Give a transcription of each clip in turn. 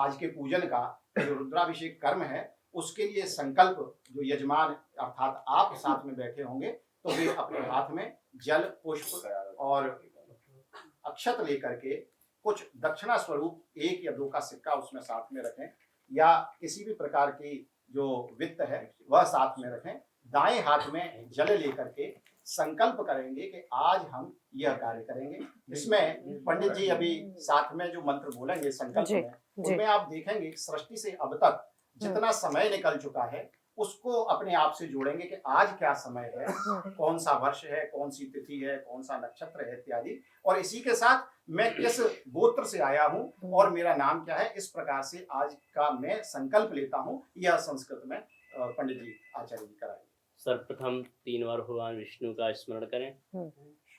आज के पूजन का जो रुद्राभिषेक कर्म है, उसके लिए संकल्प जो यजमान अर्थात आप साथ में बैठे होंगे, तो वे अपने हाथ में जल, पुष्प और अक्षत लेकर के कुछ दक्षिणा स्वरूप 1 या 2 का सिक्का उसमें साथ में रखें, या किसी भी प्रकार की जो वित्त है वह साथ में रखें। दाएं हाथ में जल लेकर के संकल्प करेंगे कि आज हम यह कार्य करेंगे। इसमें पंडित जी अभी साथ में जो मंत्र बोलेंगे संकल्प में, उनमें आप देखेंगे सृष्टि से अब तक जितना समय निकल चुका है, उसको अपने आप से जोड़ेंगे कि आज क्या समय है, कौन सा वर्ष है, कौन सी तिथि है, कौन सा नक्षत्र है इत्यादि, और इसी के साथ मैं किस गोत्र से आया हूँ और मेरा नाम क्या है। इस प्रकार से आज का मैं संकल्प लेता हूँ। यह संस्कृत में पंडित जी आचार्य जी कराएंगे। सर्वप्रथम 3 बार भगवान विष्णु का स्मरण करें।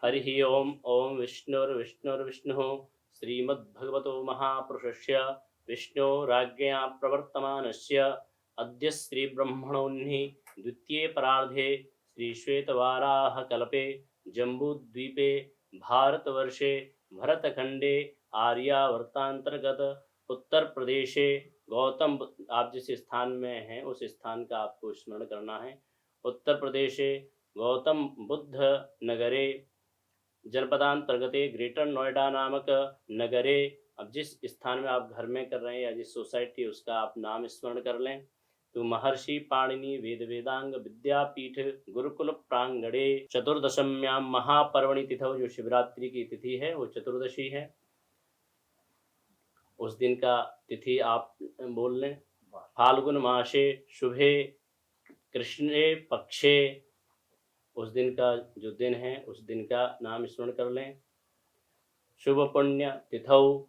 हरि ओम ओम विष्णुर्विष्णुर्विष्णुः श्रीमद्भगवतो महापुरुषस्य विष्णोराज्ञया प्रवर्तमानस्य अद्य श्रीब्रह्मणोन्हि द्वितीये परार्धे श्रीश्वेतवाराहकल्पे जम्बूद्वीपे भारतवर्षे भरतखंडे आर्यावर्तांतर्गत उत्तर प्रदेशे गौतम, आप जिस स्थान में हैं उस स्थान का आपको स्मरण करना है। उत्तर प्रदेशे गौतम बुद्ध नगरे जनपदांतर्गते ग्रेटर नोएडा नामक नगरे, अब जिस स्थान में आप घर में कर रहे हैं या जिस सोसाइटी उसका आप नाम स्मरण कर लें। तो महर्षि पाणिनि वेद वेदांग विद्यापीठ गुरुकुल प्रांगणे चतुर्दशम्याम महापर्वणि तिथौ, जो शिवरात्रि की तिथि है वो चतुर्दशी है, उस दिन का तिथि आप बोल लें। फाल्गुन मासे शुभे कृष्णे पक्षे, उस दिन का जो दिन है उस दिन का नाम स्मरण कर लें। शुभ पुण्य तिथौ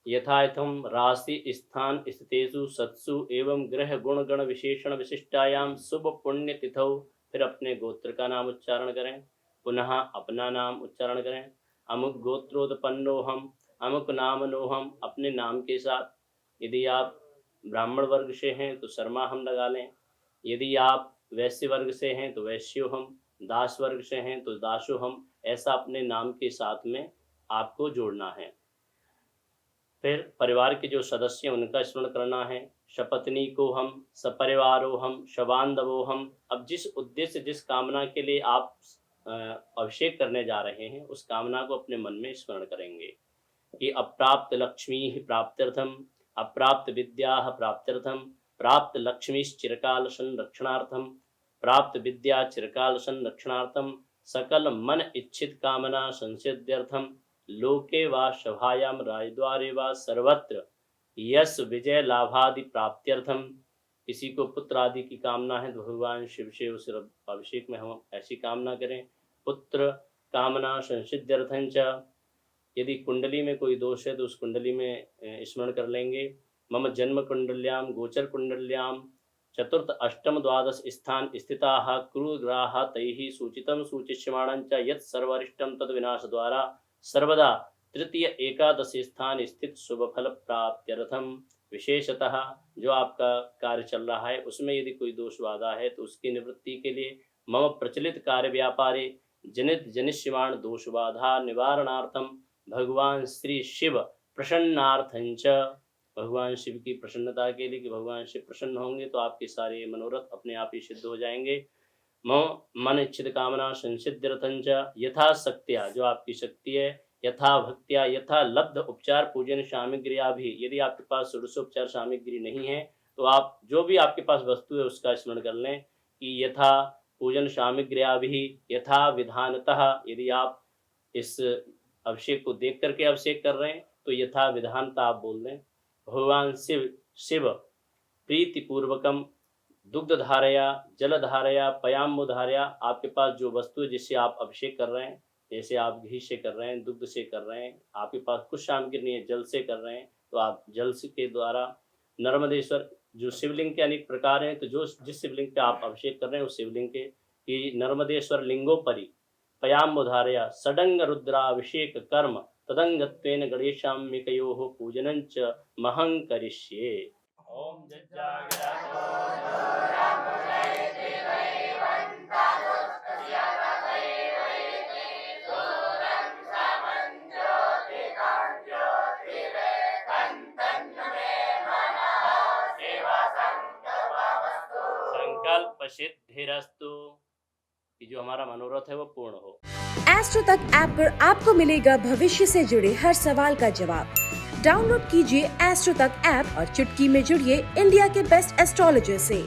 यथायथम राशि स्थान स्थितेषु सत्सु एवं ग्रह गुण गण विशेषण विशिष्टायाम शुभ पुण्य तिथौ, फिर अपने गोत्र का नाम उच्चारण करें, पुनः अपना नाम उच्चारण करें। अमुक गोत्रोत्पन्नोहम, अमुक नाम नोहम, अपने नाम के साथ। यदि आप ब्राह्मण वर्ग से हैं तो शर्मा हम लगा लें, यदि आप वैश्य वर्ग से हैं तो वैश्यो हम, दास वर्ग से हैं तो दासो हम, ऐसा अपने नाम के साथ में आपको जोड़ना है। फिर परिवार के जो सदस्य हैं उनका स्मरण करना है। सपत्नी को हम, सपरिवारो हम, शबांधवो हम। अब जिस उद्देश्य जिस कामना के लिए आप अभिषेक करने जा रहे हैं उस कामना को अपने मन में स्मरण करेंगे कि अप्राप्त लक्ष्मी प्राप्त्यर्थम, अप्राप्त विद्या प्राप्त्यर्थम, प्राप्त लक्ष्मी चिरकाल संरक्षणार्थम, प्राप्त विद्या चिरकाल संरक्षणार्थम, सकल मन इच्छित कामना संसिद्ध्यर्थम, लोके वा सभायाम राजद्वारे वा सर्वत्र यश विजय लाभादि प्राप्त्यर्थम। किसी को पुत्र आदि की कामना है तो भगवान शिव से उस अभिषेक में हम ऐसी कामना करें। पुत्र कामना संसिद्ध्यर्थं च, यदि कुंडली में कोई दोष है तो उस कुंडली में स्मरण कर लेंगे। मम जन्म कुंडल्याम गोचर कुंडल्याम चतुर्थ अष्टम द्वादश स्थान स्थिताः क्रूरग्राहा तैः सूचितं सूचिष्यमाणं च यत् सर्वरिष्टं तद विनाश द्वारा सर्वदा तृतीय एकादश स्थान स्थित शुभ फल प्राप्त्यर्थम। विशेषतः जो आपका कार्य चल रहा है उसमें यदि कोई दोष बाधा है तो उसकी निवृत्ति के लिए मम प्रचलित कार्य व्यापारे जनित जनिष्यमाण दोष बाधा निवारणार्थम भगवान श्री शिव प्रसन्नार्थंच, भगवान शिव की प्रसन्नता के लिए कि भगवान शिव प्रसन्न होंगे तो आपके सारे मनोरथ अपने आप ही सिद्ध हो जाएंगे। मम मन इच्छित कामना संसिद्ध्यर्थंच यथा शक्त्या, जो आपकी शक्ति है, यथा भक्त्या यथा लब्ध उपचार पूजन सामग्रिया भी, यदि आपके पास षोडशोपचार सामग्री नहीं है तो आप जो भी आपके पास वस्तु है उसका स्मरण कर लें कि यथा पूजन सामग्रिया भी यथा विधानतः, यदि आप इस अभिषेक को देख करके अभिषेक कर रहे हैं तो यथा विधानता आप बोल दें। भगवान शिव प्रीतिपूर्वकम दुग्ध धारया जल धारया पयाम्बु धारया, आपके पास जो वस्तु जिससे आप अभिषेक कर रहे हैं, जैसे आप घी से कर रहे हैं, दुग्ध से कर रहे हैं, आपके पास कुछ सामग्री नहीं है, जल से कर रहे हैं तो आप जल के द्वारा। नर्मदेश्वर, जो शिवलिंग के अनेक प्रकार हैं तो जो जिस शिवलिंग पे आप अभिषेक कर रहे हैं उस शिवलिंग के कि नर्मदेश्वर लिंगोपरि पयाम्बुधारया षडंग रुद्राभिषेक कर्म तदंगत्वेन गणेशाम्बिकयोः पूजनञ्च महं करिष्ये। ओम संकल्प सिद्धिरस्तु कि जो हमारा मनोरथ है वो पूर्ण हो। एस्ट्रो तक ऐप पर आपको मिलेगा भविष्य से जुड़े हर सवाल का जवाब। डाउनलोड कीजिए एस्ट्रो तक ऐप और चुटकी में जुड़िए इंडिया के बेस्ट एस्ट्रोलॉजर से।